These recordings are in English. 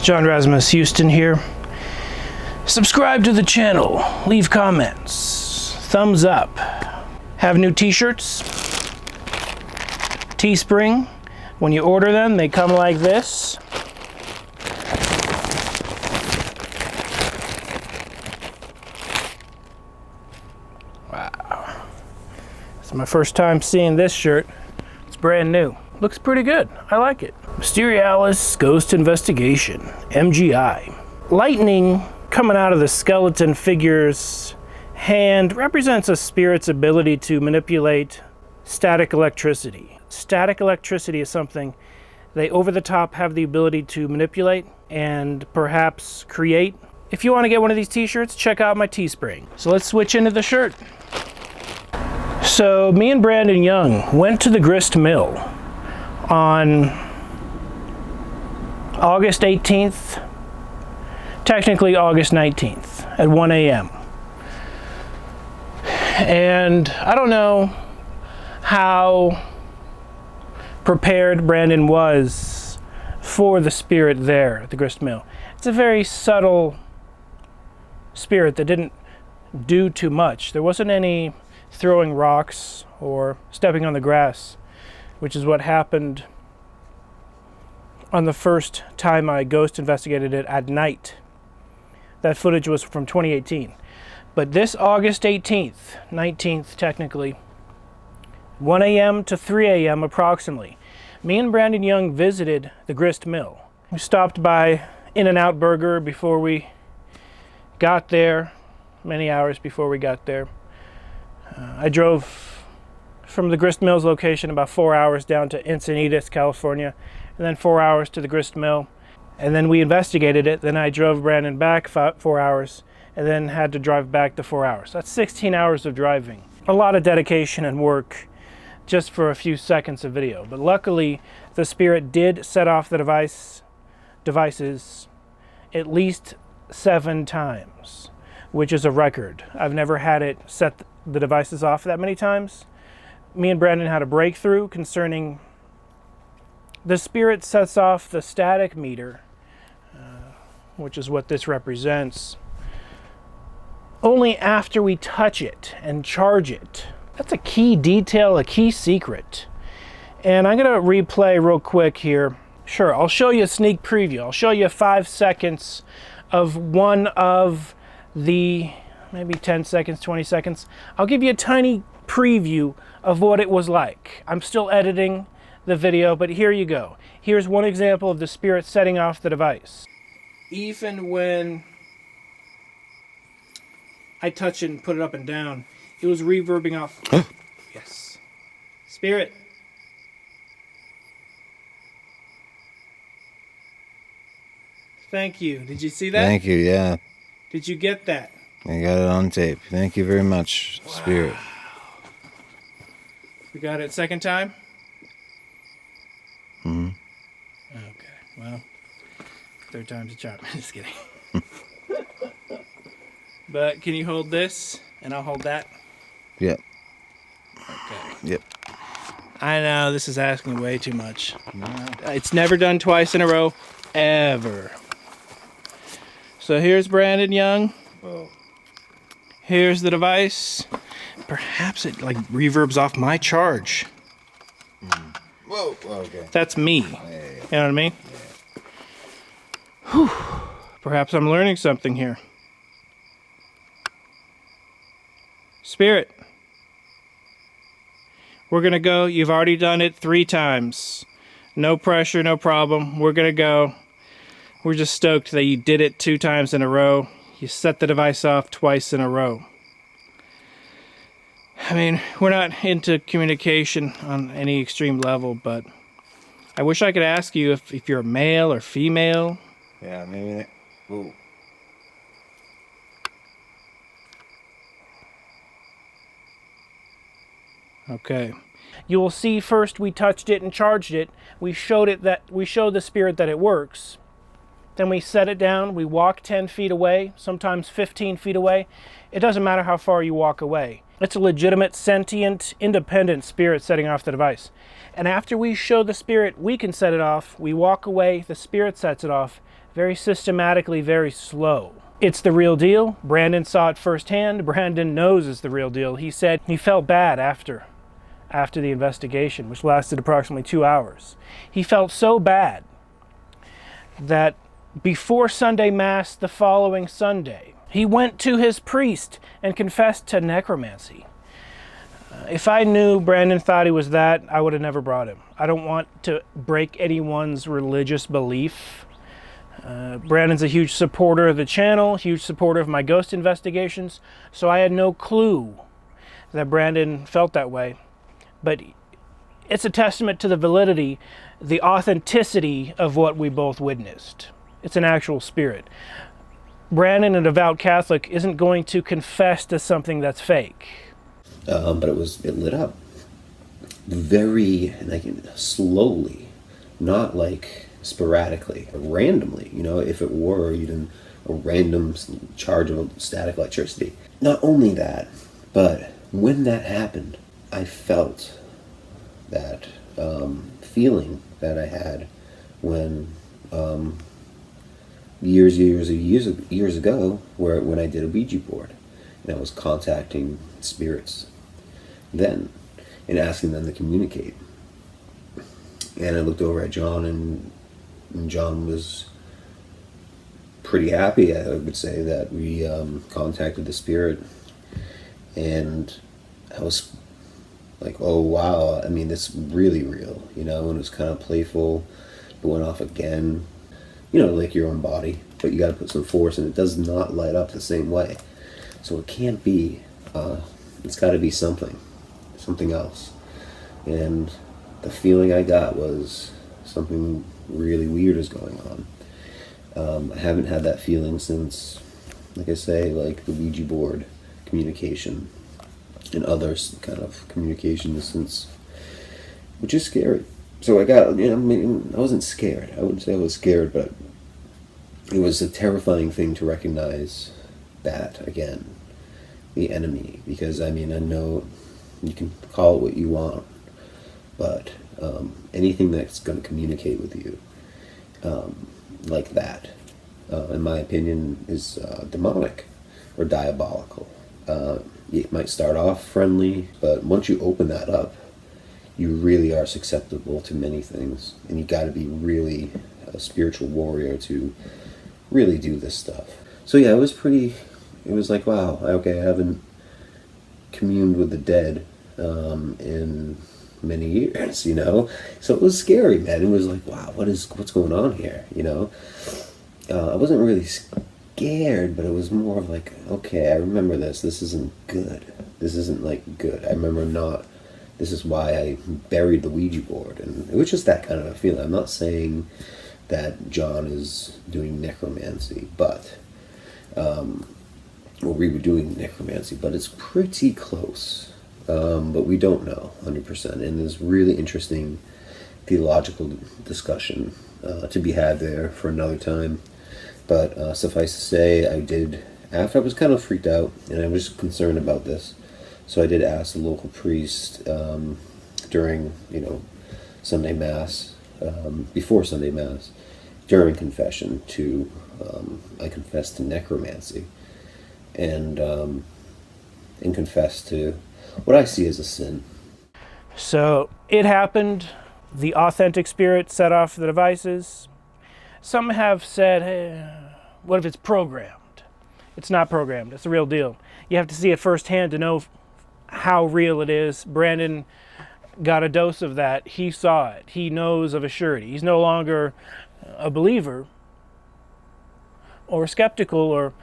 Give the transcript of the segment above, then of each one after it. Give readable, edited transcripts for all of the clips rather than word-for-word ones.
John Razimus Houston here. Subscribe to the channel, leave comments, thumbs up. Have new t-shirts, Teespring. When you order them, they come like this. Wow. It's my first time seeing this shirt. It's brand new. Looks pretty good. I like it. Mysterialis Ghost Investigation, MGI. Lightning coming out of the skeleton figure's hand represents a spirit's ability to manipulate static electricity. Static electricity is something they over the top have the ability to manipulate and perhaps create. If you want to get one of these t-shirts, check out my Teespring. So let's switch into the shirt. So me and Brandon Young went to the Grist Mill on August 18th, technically August 19th at 1 a.m. And I don't know how prepared Brandon was for the spirit there at the Grist Mill. It's a very subtle spirit that didn't do too much. There wasn't any throwing rocks or stepping on the grass, which is what happened on the first time I ghost investigated it at night. That footage was from 2018. But this August 18th, 19th technically, 1 a.m. to 3 a.m. approximately, me and Brandon Young visited the Grist Mill. We stopped by In-N-Out Burger before we got there, many hours before we got there. I drove from the Grist Mill's location about 4 hours down to Encinitas, California, and then 4 hours to the Grist Mill. And then we investigated it. Then I drove Brandon back 4 hours and then had to drive back the 4 hours. That's 16 hours of driving. A lot of dedication and work just for a few seconds of video. But luckily, the spirit did set off the devices at least 7 times, which is a record. I've never had it set the devices off that many times. Me and Brandon had a breakthrough concerning the spirit sets off the static meter, which is what this represents, only after we touch it and charge it. That's a key detail, a key secret. And I'm gonna replay real quick here. Sure, I'll show you a sneak preview. I'll show you 5 seconds of one of the, maybe 10 seconds, 20 seconds. I'll give you a tiny preview of what it was like. I'm still editing the video, but here you go. Here's one example of the spirit setting off the device. Even when I touch it and put it up and down, it was reverbing off. Yes. Spirit. Thank you. Did you see that? Thank you, yeah. Did you get that? I got it on tape. Thank you very much, wow. Spirit. We got it second time? Mm-hmm. Okay, well, third time's a charm. Just kidding. But can you hold this and I'll hold that? Yep. Okay. Yep. I know this is asking way too much. No. It's never done twice in a row, ever. So here's Brandon Young. Whoa. Here's the device. Perhaps it like reverbs off my charge. Mm. Whoa. Okay. That's me. Yeah. You know what I mean? Yeah. Whew. Perhaps I'm learning something here. Spirit. We're going to go. You've already done it 3 times. No pressure, no problem. We're going to go. We're just stoked that you did it 2 times in a row. You set the device off twice in a row. I mean, we're not into communication on any extreme level, but I wish I could ask you if you're a male or female. Yeah, maybe that. Whoa. Okay. You will see first we touched it and charged it. We showed the spirit that it works. Then we set it down. We walk 10 feet away, sometimes 15 feet away. It doesn't matter how far you walk away. It's a legitimate, sentient, independent spirit setting off the device. And after we show the spirit we can set it off, we walk away, the spirit sets it off, very systematically, very slow. It's the real deal. Brandon saw it firsthand. Brandon knows it's the real deal. He said he felt bad after the investigation, which lasted approximately 2 hours. He felt so bad that before Sunday Mass the following Sunday, he went to his priest and confessed to necromancy. If I knew Brandon thought he was that, I would have never brought him. I don't want to break anyone's religious belief. Brandon's a huge supporter of the channel, huge supporter of my ghost investigations, so I had no clue that Brandon felt that way. But it's a testament to the validity, the authenticity of what we both witnessed. It's an actual spirit. Brandon, a devout Catholic, isn't going to confess to something that's fake. But it lit up very slowly, not like sporadically, randomly. If it were even a random charge of static electricity. Not only that, but when that happened, I felt that feeling that I had when years ago, when I did a Ouija board, and I was contacting spirits then and asking them to communicate. And I looked over at John, and John was pretty happy, I would say, that we contacted the spirit. And I was like, oh wow, it's really real, and it was kind of playful. It went off again, like your own body, but you got to put some force, and it does not light up the same way. So it can't be, it's got to be something else. And the feeling I got was something really weird is going on. I haven't had that feeling since, like I say, like the Ouija board communication and other kind of communications since, which is scary. So I got, I wasn't scared. I wouldn't say I was scared, but it was a terrifying thing to recognize that again, the enemy, because I know you can call it what you want, but anything that's going to communicate with you like that, in my opinion, is demonic or diabolical. It might start off friendly, but once you open that up, you really are susceptible to many things, and you got to be really a spiritual warrior to really do this stuff. So yeah, it was like, wow, okay, I haven't communed with the dead in many years, so it was scary, man. It was like, wow, what's going on here, I wasn't really scared, but it was more of like, okay, I remember this isn't good, this isn't like good. I remember this is why I buried the Ouija board, and it was just that kind of a feeling. I'm not saying that John is doing necromancy, but or we were doing necromancy, but it's pretty close. But we don't know 100%, and there's really interesting theological discussion to be had there for another time. But suffice to say, after I was kind of freaked out, and I was concerned about this, so I did ask the local priest during, Sunday Mass, before Sunday Mass, during confession, I confessed to necromancy, and confessed to what I see as a sin. So it happened. The authentic spirit set off the devices. Some have said, hey, what if it's programmed? It's not programmed. It's the real deal. You have to see it firsthand to know how real it is. Brandon got a dose of that. He saw it. He knows of a surety. He's no longer a believer or skeptical or,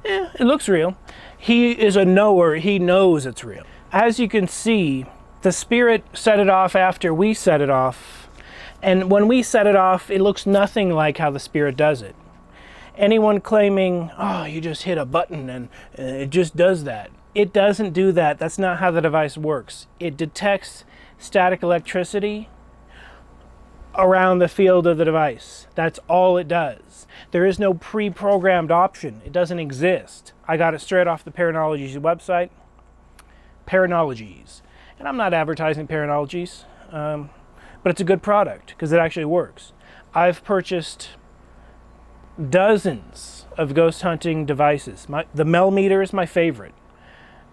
it looks real. He is a knower. He knows it's real. As you can see, the spirit set it off after we set it off. And when we set it off, it looks nothing like how the spirit does it. Anyone claiming, oh, you just hit a button and it just does that. It doesn't do that. That's not how the device works. It detects static electricity around the field of the device. That's all it does. There is no pre-programmed option. It doesn't exist. I got it straight off the Paranologies website. Paranologies. And I'm not advertising Paranologies, but it's a good product because it actually works. I've purchased dozens of ghost hunting devices. The Mel meter is my favorite.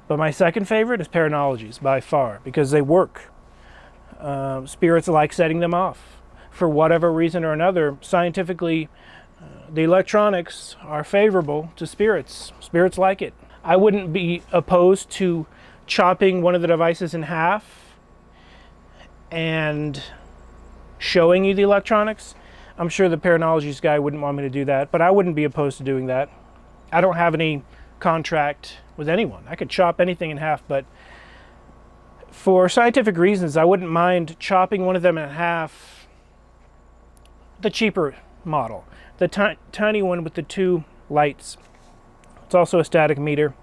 But my second favorite is Paranologies by far, because they work. Spirits like setting them off. For whatever reason or another, scientifically, the electronics are favorable to spirits. Spirits like it. I wouldn't be opposed to chopping one of the devices in half and showing you the electronics. I'm sure the Paranologies guy wouldn't want me to do that, but I wouldn't be opposed to doing that. I don't have any contract with anyone. I could chop anything in half, but for scientific reasons, I wouldn't mind chopping one of them in half. The cheaper model, the tiny one with the 2 lights. It's also a static meter,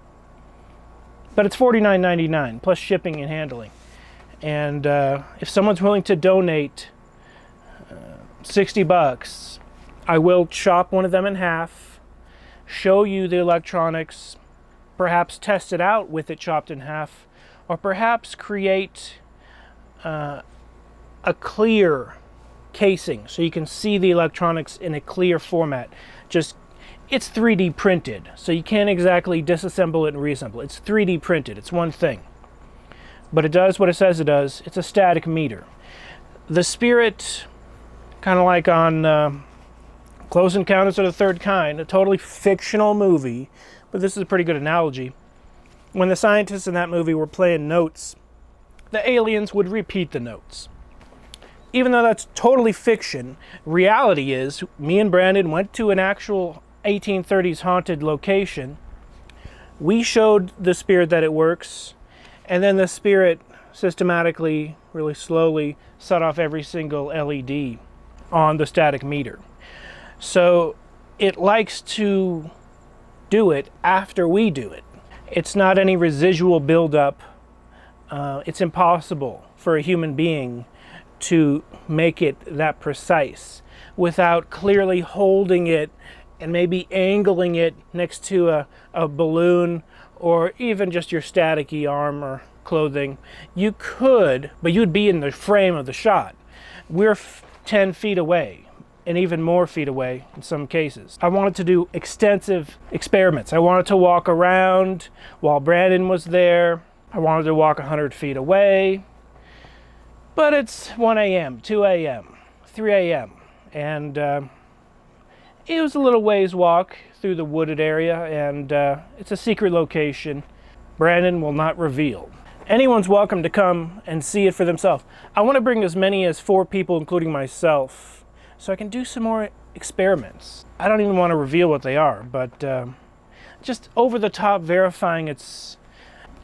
but it's $49.99 plus shipping and handling. And if someone's willing to donate $60, I will chop one of them in half, show you the electronics, perhaps test it out with it chopped in half, or perhaps create a clear casing so you can see the electronics in a clear format. It's 3D printed, so you can't exactly disassemble it and reassemble it. It's 3D printed. It's one thing. But it does what it says it does. It's a static meter. The spirit, kind of like on Close Encounters of the Third Kind, a totally fictional movie, but this is a pretty good analogy. When the scientists in that movie were playing notes, the aliens would repeat the notes. Even though that's totally fiction, reality is, me and Brandon went to an actual 1830s haunted location. We showed the spirit that it works, and then the spirit systematically, really slowly, set off every single LED on the static meter. So it likes to do it after we do it. It's not any residual buildup. It's impossible for a human being to make it that precise without clearly holding it and maybe angling it next to a balloon or even just your staticky arm or clothing. You could, but you'd be in the frame of the shot. We're 10 feet away and even more feet away in some cases. I wanted to do extensive experiments. I wanted to walk around while Brandon was there. I wanted to walk 100 feet away. But it's 1 a.m., 2 a.m., 3 a.m. And it was a little ways walk through the wooded area, and it's a secret location Brandon will not reveal. Anyone's welcome to come and see it for themselves. I want to bring as many as 4 people, including myself, so I can do some more experiments. I don't even want to reveal what they are, but just over the top verifying it's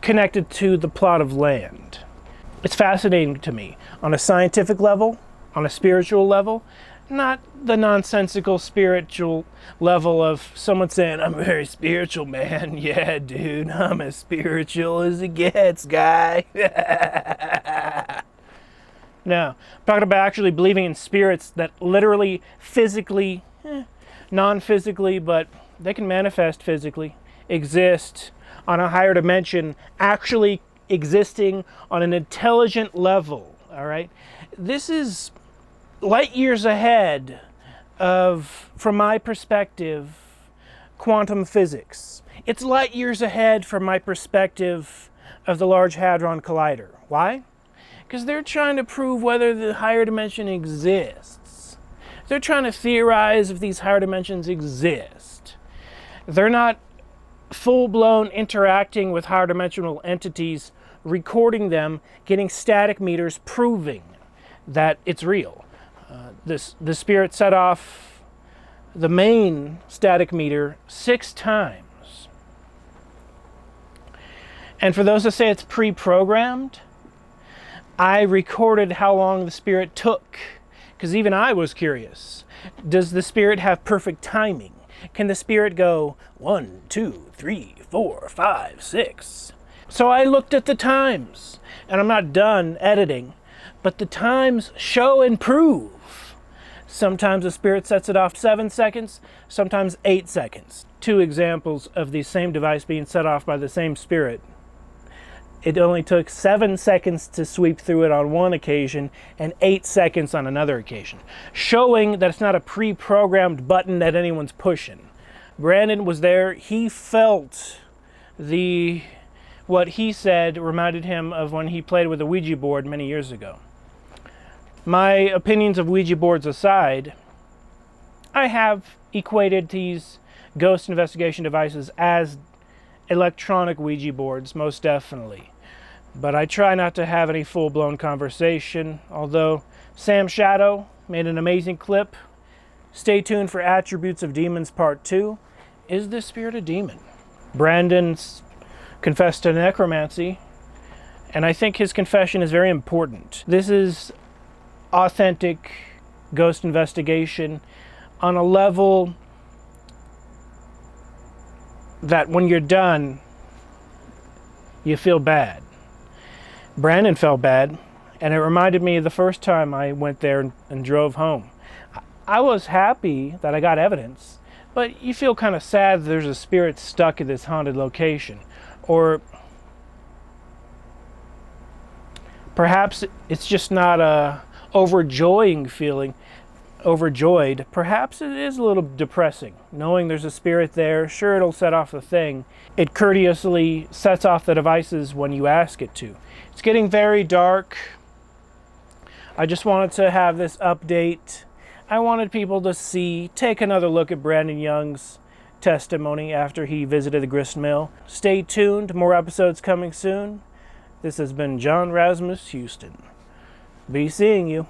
connected to the plot of land. It's fascinating to me on a scientific level, on a spiritual level, not the nonsensical spiritual level of someone saying, I'm very spiritual, man. Yeah, dude, I'm as spiritual as it gets, guy. No, I'm talking about actually believing in spirits that literally, physically, non-physically, but they can manifest physically, exist on a higher dimension, actually existing on an intelligent level, all right? This is light years ahead of, from my perspective, quantum physics. It's light years ahead from my perspective of the Large Hadron Collider. Why? Because they're trying to prove whether the higher dimension exists. They're trying to theorize if these higher dimensions exist. They're not full-blown interacting with higher dimensional entities, recording them, getting static meters proving that it's real. The spirit set off the main static meter 6 times. And for those that say it's pre-programmed, I recorded how long the spirit took, because even I was curious. Does the spirit have perfect timing? Can the spirit go 1, 2, 3, 4, 5, 6? So I looked at the times, and I'm not done editing, but the times show and prove. Sometimes the spirit sets it off 7 seconds, sometimes 8 seconds. 2 examples of the same device being set off by the same spirit. It only took 7 seconds to sweep through it on one occasion and 8 seconds on another occasion, showing that it's not a pre-programmed button that anyone's pushing. Brandon was there. He felt what he said reminded him of when he played with a Ouija board many years ago. My opinions of Ouija boards aside, I have equated these ghost investigation devices as electronic Ouija boards, most definitely. But I try not to have any full-blown conversation, although Sam Shadow made an amazing clip. Stay tuned for Attributes of Demons Part 2. Is this spirit a demon? Brandon's confessed to necromancy, and I think his confession is very important. This is authentic ghost investigation on a level that when you're done, you feel bad. Brandon felt bad, and it reminded me of the first time I went there and drove home. I was happy that I got evidence, but you feel kind of sad that there's a spirit stuck at this haunted location. Or perhaps it's just not a overjoyed. Perhaps it is a little depressing, knowing there's a spirit there. Sure, it'll set off the thing. It courteously sets off the devices when you ask it to. It's getting very dark. I just wanted to have this update. I wanted people to take another look at Brandon Young's testimony after he visited the Grist Mill. Stay tuned, more episodes coming soon. This has been John Razimus, Houston. Be seeing you.